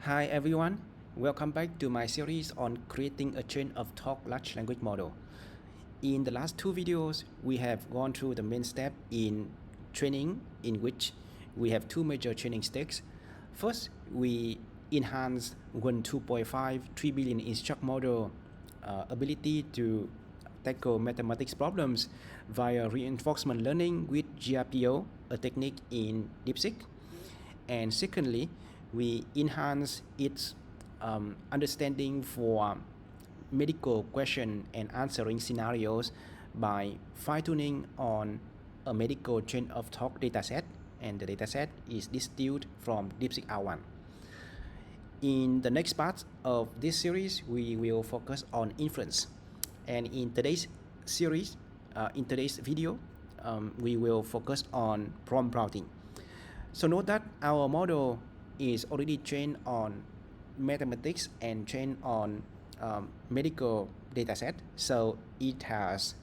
Hi everyone, welcome back to my series on creating a chain of talk large language model. In the last two videos, we have gone through the main step in training, in which we have two major training steps. First, we enhance Qwen 2.5 3 billion instruct model ability to tackle mathematics problems via reinforcement learning with GRPO, a technique in DeepSeek. And secondly, we enhance its understanding for medical question and answering scenarios by fine-tuning on a medical chain of talk dataset, and the dataset is distilled from DeepSeek R1. In the next part of this series, we will focus on inference, and in today's video, we will focus on prompt routing. So note that our model is already trained on mathematics and trained on medical dataset, so it has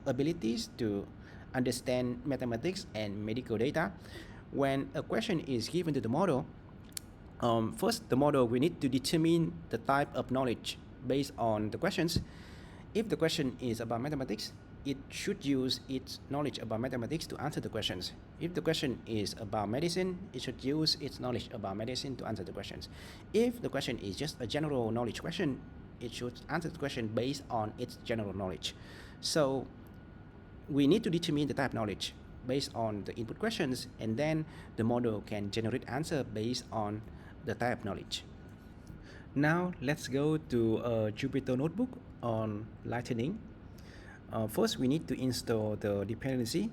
abilities to understand mathematics and medical data. When a question is given to the model, first the model will need to determine the type of knowledge based on the questions. If the question is about mathematics, it should use its knowledge about mathematics to answer the questions. If the question is about medicine, it should use its knowledge about medicine to answer the questions. If the question is just a general knowledge question, it should answer the question based on its general knowledge. So we need to determine the type of knowledge based on the input questions, and then the model can generate answer based on the type of knowledge. Now let's go to a Jupyter notebook on Lightning. First, we need to install the dependency.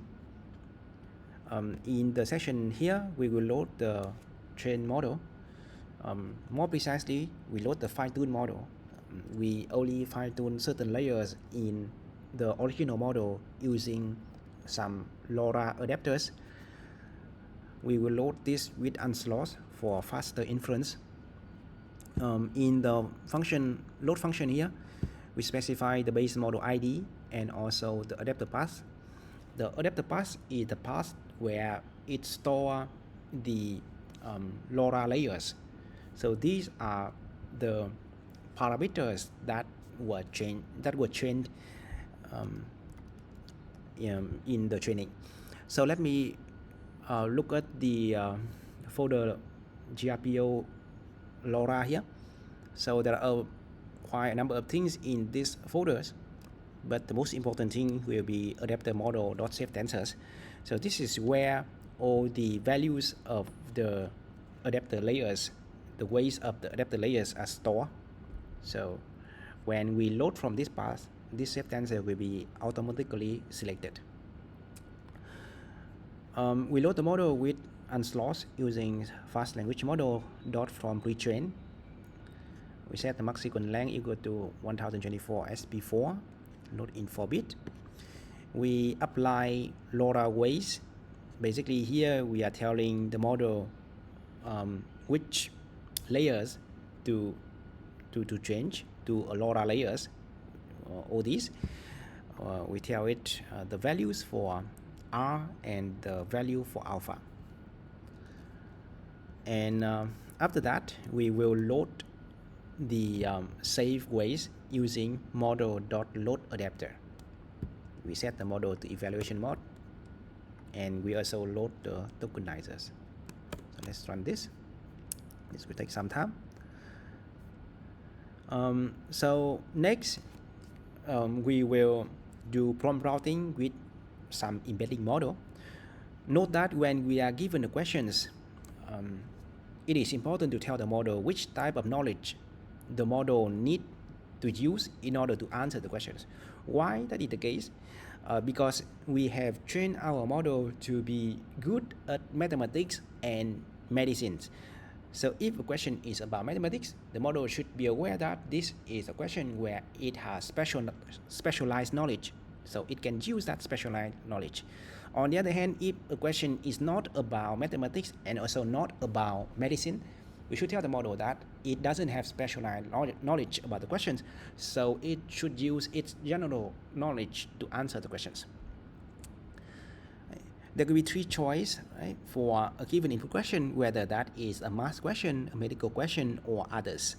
In the section here, we will load the train model. More precisely, we load the fine-tune model. We only fine-tune certain layers in the original model using some LoRa adapters. We will load this with unslots for faster inference. In the load function here, we specify the base model ID and also the adapter path. The adapter path is the path where it stores the LoRa layers. So these are the parameters that were trained in the training. So let me look at the folder GRPO LoRa here. So there are quite a number of things in these folders, but the most important thing will be adapter model.save tensors. So this is where all the values of the adapter layers, the weights of the adapter layers are stored. So when we load from this path, this save tensor will be automatically selected. We load the model with unslots using fast language model dot from retrain. We set the max sequence length equal to 1024 as before, load in 4-bit. We apply LoRa weights. Basically here we are telling the model which layers to change to a LoRa layers, all these. We tell it the values for R and the value for alpha. And after that, we will load the save weights using model.loadAdapter. We set the model to evaluation mode, and we also load the tokenizers. So let's run this. This will take some time. So next, we will do prompt routing with some embedding model. Note that when we are given the questions, it is important to tell the model which type of knowledge the model need to use in order to answer the questions. Why that is the case? Because we have trained our model to be good at mathematics and medicines. So if a question is about mathematics, the model should be aware that this is a question where it has specialized knowledge, so it can use that specialized knowledge. On the other hand, if a question is not about mathematics and also not about medicine, we should tell the model that it doesn't have specialized knowledge about the questions, so it should use its general knowledge to answer the questions. There could be three choices, right, for a given input question, whether that is a math question, a medical question, or others.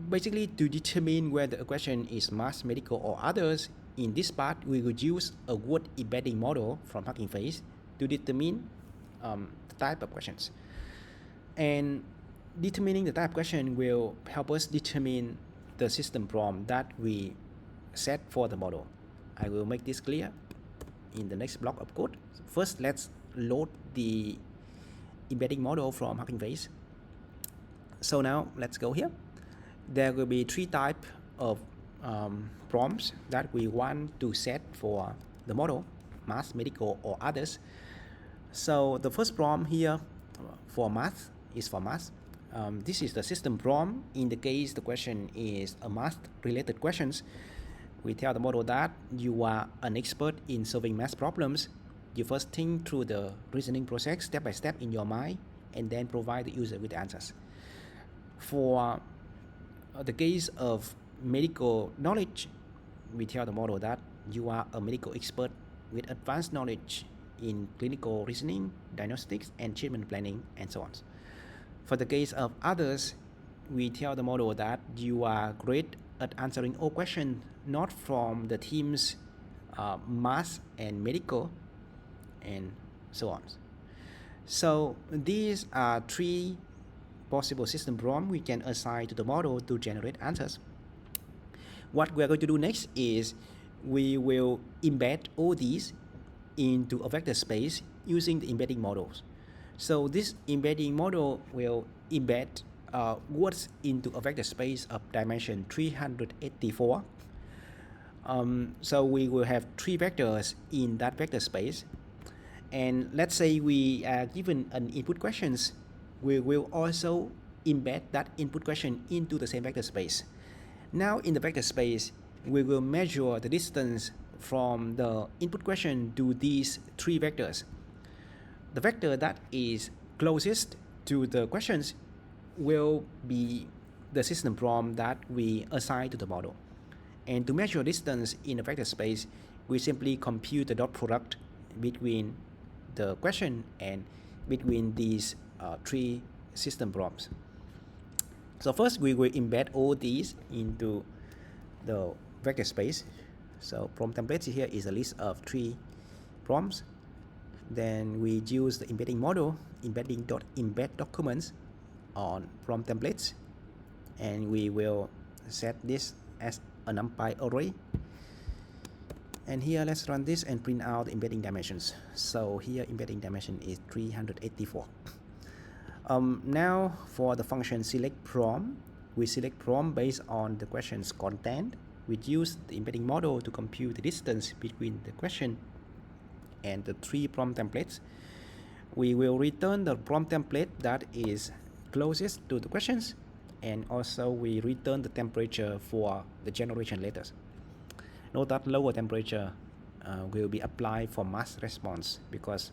Basically, to determine whether a question is math, medical, or others, in this part, we will use a word embedding model from Hugging Face to determine the type of questions. And determining the type of question will help us determine the system prompt that we set for the model. I will make this clear in the next block of code. First, let's load the embedding model from Hugging Face. So now let's go here. There will be three types of prompts that we want to set for the model: math, medical, or others. So the first prompt here for math is for math. This is the system prompt. In the case the question is a math-related questions, we tell the model that you are an expert in solving math problems. You first think through the reasoning process step by step in your mind, and then provide the user with the answers. For the case of medical knowledge, we tell the model that you are a medical expert with advanced knowledge in clinical reasoning, diagnostics, and treatment planning, and so on. For the case of others, we tell the model that you are great at answering all questions not from the teams math and medical, and so on. So these are three possible system prompts we can assign to the model to generate answers. What we are going to do next is we will embed all these into a vector space using the embedding models. So this embedding model will embed words into a vector space of dimension 384. So we will have three vectors in that vector space. And let's say we are given an input questions, we will also embed that input question into the same vector space. Now in the vector space, we will measure the distance from the input question to these three vectors. The vector that is closest to the questions will be the system prompt that we assign to the model. And to measure distance in a vector space, we simply compute the dot product between the question and between these three system prompts. So first we will embed all these into the vector space. So prompt templates here is a list of three prompts. Then we use the embedding model, embedding.embed documents on prompt templates, and we will set this as a numpy array. And here let's run this and print out the embedding dimensions. So here embedding dimension is 384. Now for the function select prompt, we select prompt based on the question's content. We use the embedding model to compute the distance between the question and the three prompt templates. We will return the prompt template that is closest to the questions, and also we return the temperature for the generation letters. Note that lower temperature will be applied for math response because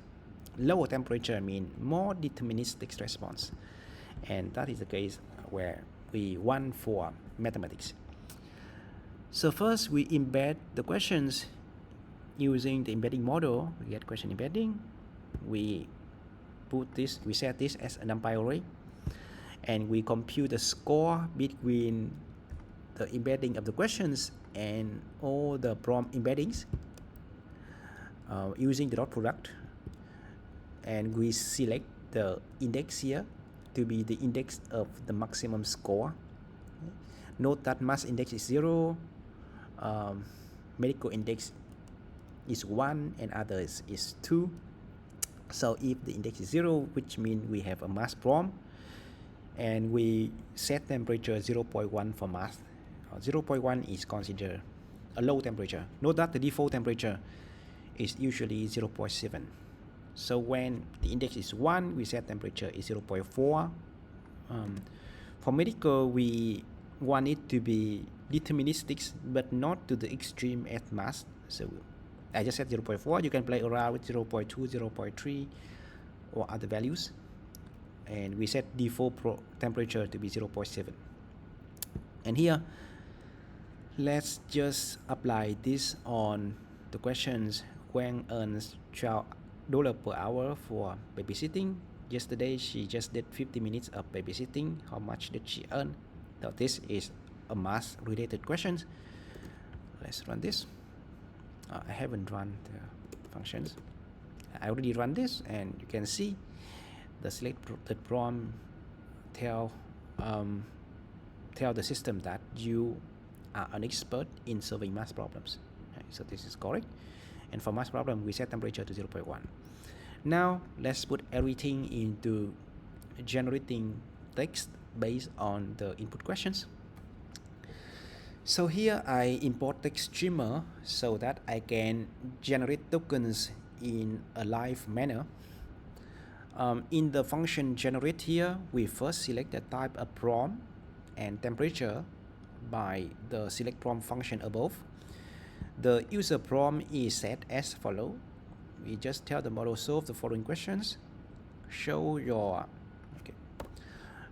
lower temperature means more deterministic response, and that is the case where we want for mathematics. So first we embed the questions using the embedding model. We get question embedding. We set this as a numpy array, and we compute the score between the embedding of the questions and all the prompt embeddings using the dot product, and we select the index here to be the index of the maximum score. Note that math index is 0, medical index is 1, and others is 2. So if the index is 0, which means we have a math prompt, and we set temperature 0.1 for math. 0.1 is considered a low temperature. Note that the default temperature is usually 0.7. So when the index is 1, we set temperature is 0.4. For medical, we want it to be deterministic, but not to the extreme as math. So I just set 0.4. You can play around with 0.2, 0.3, or other values. And we set default temperature to be 0.7. And here, let's just apply this on the questions Qwen earns $12 per hour for babysitting. Yesterday she just did 50 minutes of babysitting. How much did she earn? Now this is a math related question. Let's run this. I haven't run the functions. I already run this, and you can see the selected prompt tell the system that you are an expert in solving math problems. Okay, so this is correct. And for math problem, we set temperature to 0.1. Now let's put everything into generating text based on the input questions. So here I import text streamer so that I can generate tokens in a live manner. In the function generate here, we first select the type of prompt and temperature by the select prompt function above. The user prompt is set as follow. We just tell the model solve the following questions. Show your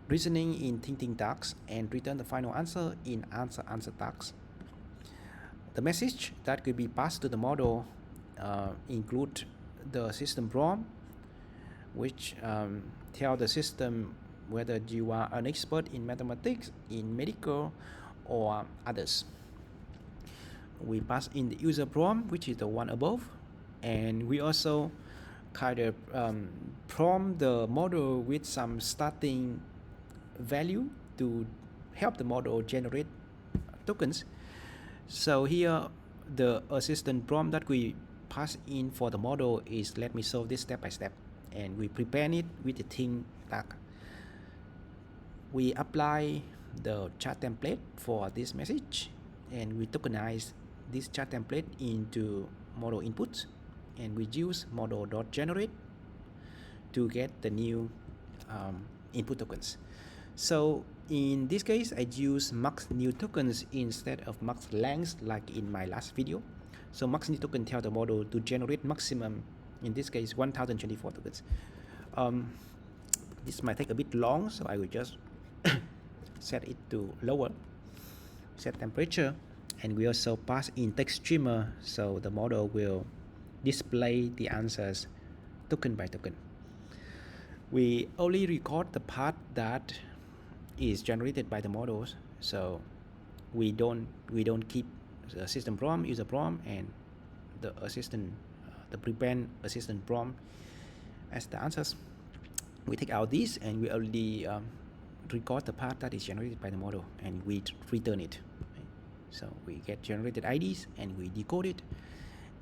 reasoning in thinking tasks and return the final answer in answer tasks. The message that could be passed to the model include the system prompt, which tell the system whether you are an expert in mathematics, in medical, or others. We pass in the user prompt, which is the one above, and we also kind of prompt the model with some starting value to help the model generate tokens. So here the assistant prompt that we pass in for the model is let me solve this step by step, and we prepare it with the think tag. We apply the chat template for this message, and we tokenize this chat template into model inputs, and we use model.generate to get the new input tokens. So in this case, I use max new tokens instead of max length like in my last video. So max new token tell the model to generate maximum, in this case 1024 tokens. This might take a bit long, so I will just set it to lower, set temperature, and we also pass in text streamer, so the model will display the answers token by token. We only record the part that is generated by the models, so we don't keep the system prompt, user prompt, and the assistant, the prepend assistant prompt as the answers. We take out this, and we only record the part that is generated by the model, and we return it. So we get generated IDs, and we decode it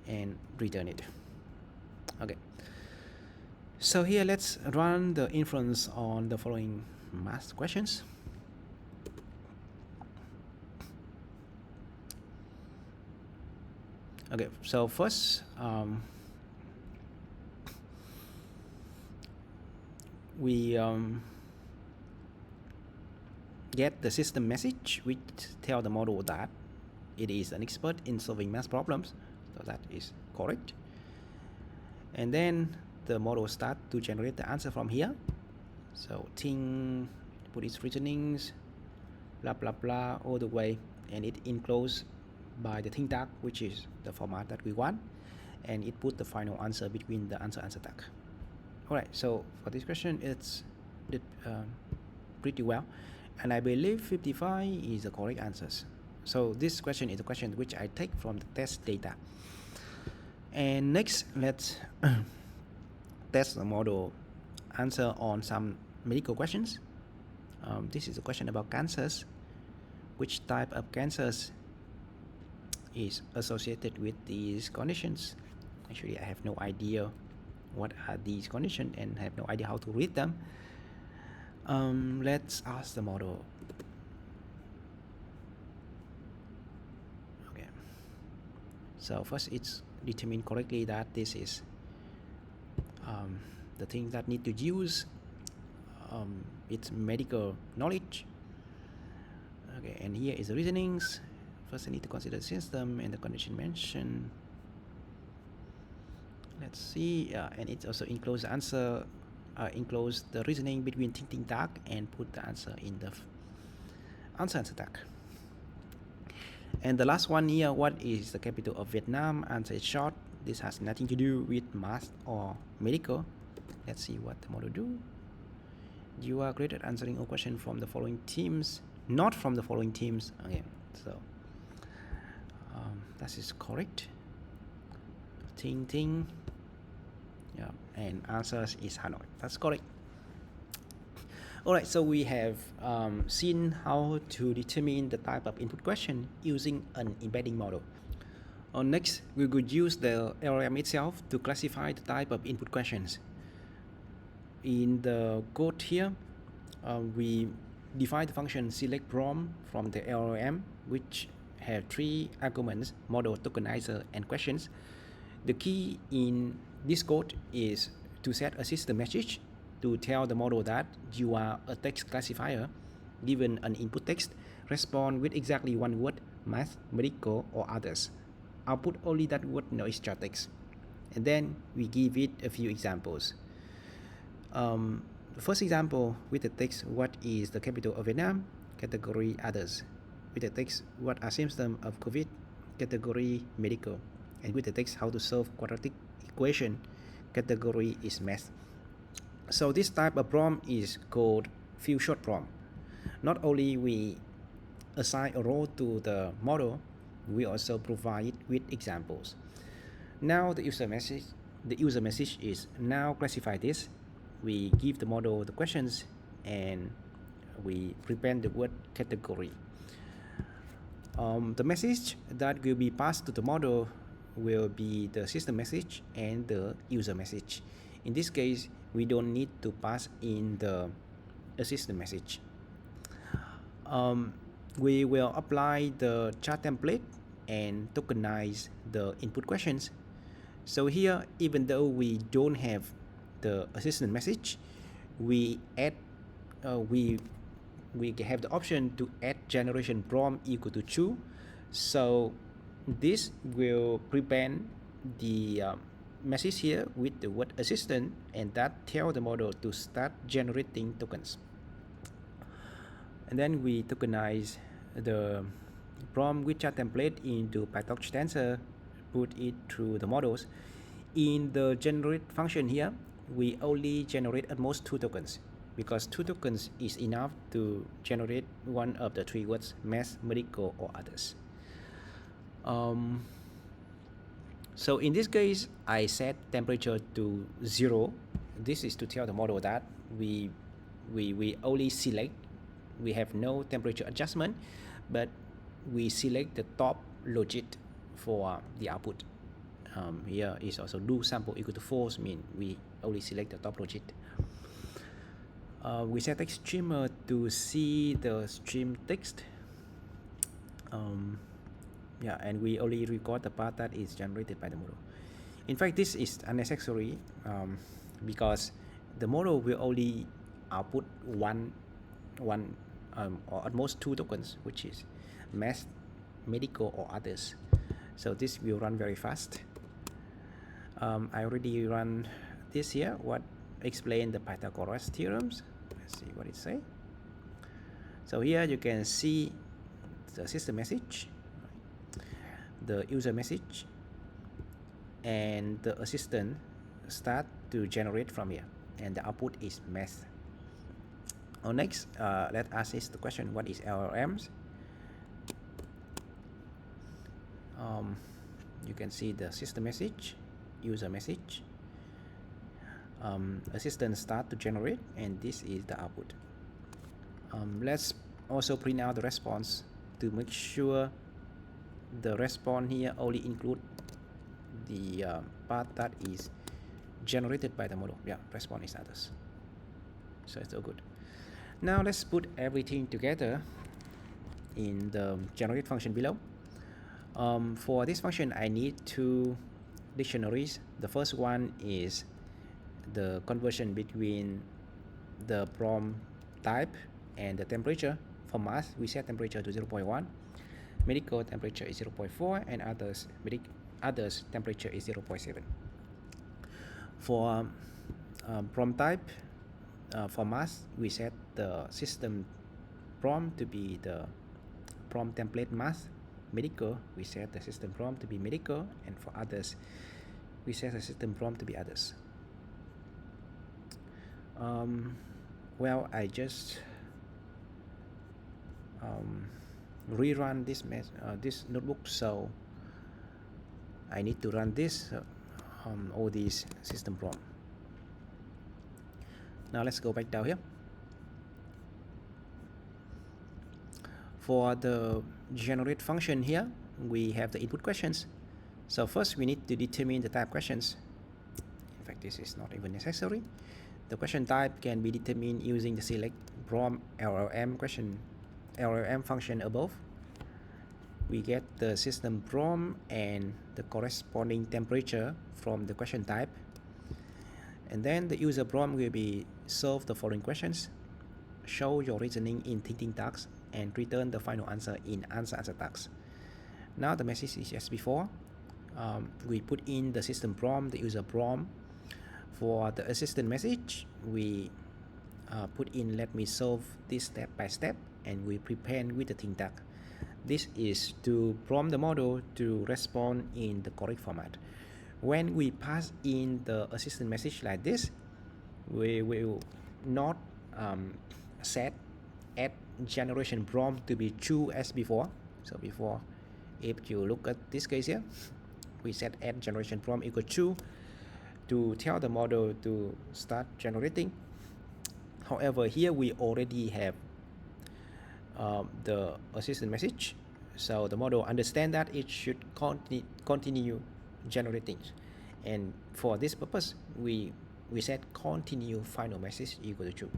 and return it. Okay. So here let's run the inference on the following math questions. Okay, so first we get the system message which tell the model that it is an expert in solving math problems, so that is correct. And then the model start to generate the answer from here. So think, put its reasonings, blah blah blah, all the way, and it enclosed by the think tag, which is the format that we want, and it put the final answer between the answer tag. Alright, so for this question it's did pretty well, and I believe 55 is the correct answers. So this question is a question which I take from the test data. And next, let's test the model answer on some medical questions. This is a question about cancers. Which type of cancers is associated with these conditions? Actually, I have no idea what are these conditions, and I have no idea how to read them. Let's ask the model. Okay. So first, it's determined correctly that this is the thing that need to use its medical knowledge. Okay, and here is the reasonings. First, I need to consider the system and the condition mentioned. Let's see, and it also enclosed the answer, enclosed the reasoning between thinking tag and put the answer in the answer tag. And the last one here, what is the capital of Vietnam? Answer is short, This has nothing to do with math or medical. Let's see what the model do. You are great at answering all questions from the following teams, not from the following teams. Okay, so that is correct. Ting ting. Yeah, and answers is Hanoi. That's correct. Alright, so we have seen how to determine the type of input question using an embedding model. Next, we could use the LLM itself to classify the type of input questions. In the code here, we define the function select prompt from the LLM, which have 3 arguments: model, tokenizer, and questions. The key in this code is to set a system message to tell the model that you are a text classifier. Given an input text, respond with exactly one word: math, medical, or others. Output only that word, no extra text. And then we give it a few examples. The first example with the text, what is the capital of Vietnam? Category others. With the text, what are symptoms of COVID? Category medical. And with the text, how to solve quadratic equation? Category is math. So this type of prompt is called few shot prompt. Not only we assign a role to the model, we also provide it with examples. Now the user message is now classify this. We give the model the questions and we prepare the word category. The message that will be passed to the model will be the system message and the user message. In this case, we don't need to pass in the system message. We will apply the chat template and tokenize the input questions. So here, even though we don't have the assistant message, we add we have the option to add generation prompt equal to true. So this will prevent the message here with the word assistant, and that tell the model to start generating tokens. And then we tokenize the prompt with chat template into PyTorch tensor, put it through the models. In the generate function here, we only generate at most 2 tokens, because 2 tokens is enough to generate one of the 3 words: math, medical, or others. So in this case, I set temperature to 0. This is to tell the model that we only select, we have no temperature adjustment, but we select the top logit for the output. Here is also do sample equal to false, mean we only select the top logit. We set text streamer to see the stream text. Yeah, and we only record the part that is generated by the model. In fact, this is unnecessary because the model will only output one or at most 2 tokens, which is math, medical, or others. So this will run very fast. I already run this here. What explain the Pythagoras theorems? Let's see what it say. So here you can see the system message, the user message, and the assistant start to generate from here, and the output is math. Next, let us ask the question: what is LLMs? You can see the system message, user message, assistant start to generate, and this is the output. Let's also print out the response to make sure the response here only include the part that is generated by the model. Yeah, response is others. So it's all good. Now let's put everything together in the generate function below. For this function, I need 2 dictionaries. The first one is the conversion between the prompt type and the temperature. For math, we set temperature to 0.1. Medical temperature is 0.4, and others temperature is 0.7. For prompt type, for math, we set the system prompt to be the prompt template math. Medical, we set the system prompt to be medical, and for others, we set the system prompt to be others. Well, I just rerun this notebook, so I need to run this all these system prompt. Now let's go back down here. For the generate function here, we have the input questions. So first we need to determine the type questions. In fact, this is not even necessary. The question type can be determined using the select prompt LLM function above. We get the system prompt and the corresponding temperature from the question type. And then the user prompt will be solve the following questions: show your reasoning in thinking tasks and return the final answer in answer tasks. Now the message is as before. We put in the system prompt, the user prompt. For the assistant message, we put in let me solve this step by step, and we prepend with the think task. This is to prompt the model to respond in the correct format. When we pass in the assistant message like this, we will not set add generation prompt to be true as before. So before, if you look at this case here, we set add generation prompt equal true to tell the model to start generating. However, here we already have the assistant message, so the model understand that it should continue generating, and for this purpose we set continue final message equal to true.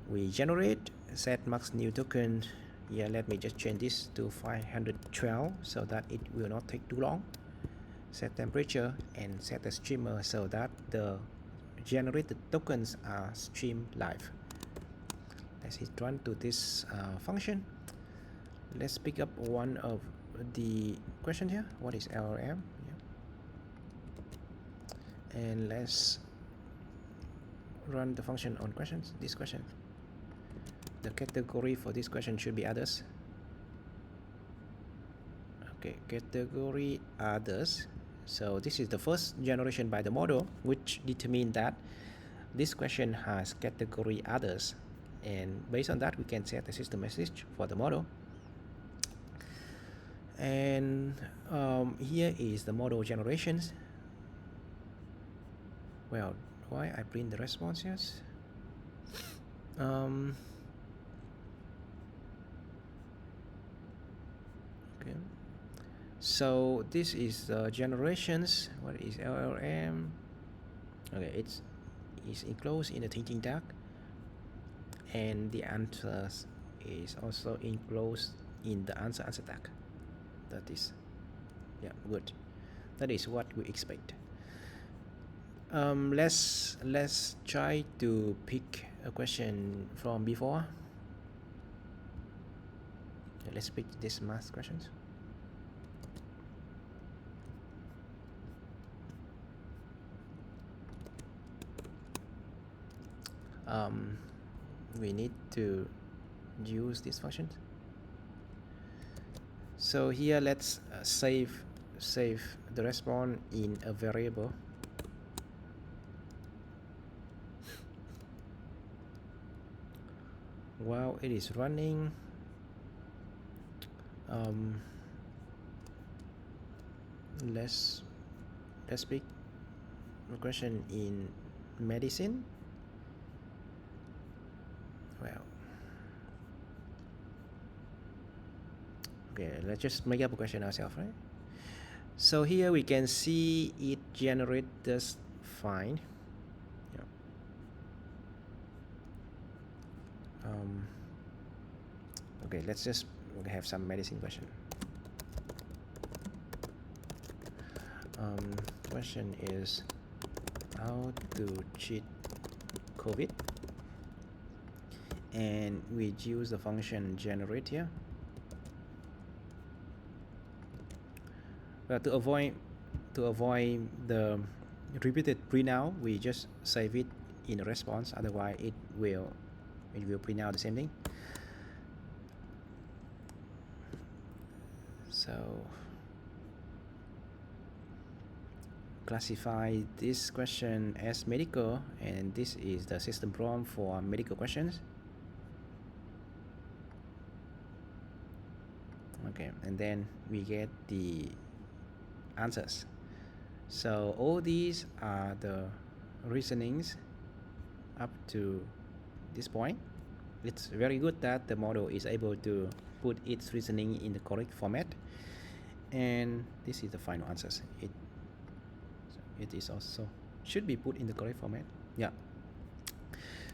We generate set max new token. Yeah, let me just change this to 512 so that it will not take too long. Set temperature and set the streamer so that the generated tokens are streamed live. Let's hit run to this function. Let's pick up one of the question here. What is LLM? Yeah. And let's run the function on questions. This question. The category for this question should be others. Okay, category others. So this is the first generation by the model, which determines that this question has category others, and based on that we can set a system message for the model. And here is the model generations. Well, why I print the responses? Okay, so this is generations. What is LLM? Okay, it's enclosed in the thinking tag, and the answers is also enclosed in the answer tag. That is, yeah, good. That is what we expect. Let's try to pick a question from before. Let's pick this math questions. We need to use these functions. So here let's save the response in a variable. While it is running, let's pick a question in medicine. Well, okay, let's just make up a question ourselves, right? So here we can see it generate just fine. Yeah. Okay, let's just have some medicine question. Question is how to treat COVID, and we use the function generate here. But to avoid the repeated print out, we just save it in a response. Otherwise, it will print out the same thing. So classify this question as medical, and this is the system prompt for medical questions. Okay, and then we get the answers. So all these are the reasonings up to this point. It's very good that the model is able to put its reasoning in the correct format, and this is the final answers. It is also should be put in the correct format. Yeah.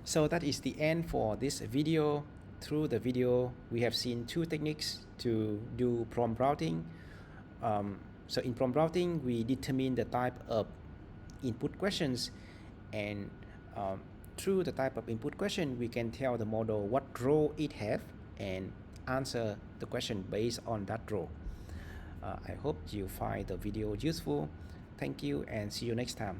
So that is the end for this video. Through the video, we have seen two techniques to do prompt routing. So in prompt routing, we determine the type of input questions, and through the type of input question, we can tell the model what role it have and answer the question based on that role. I hope you find the video useful. Thank you and see you next time.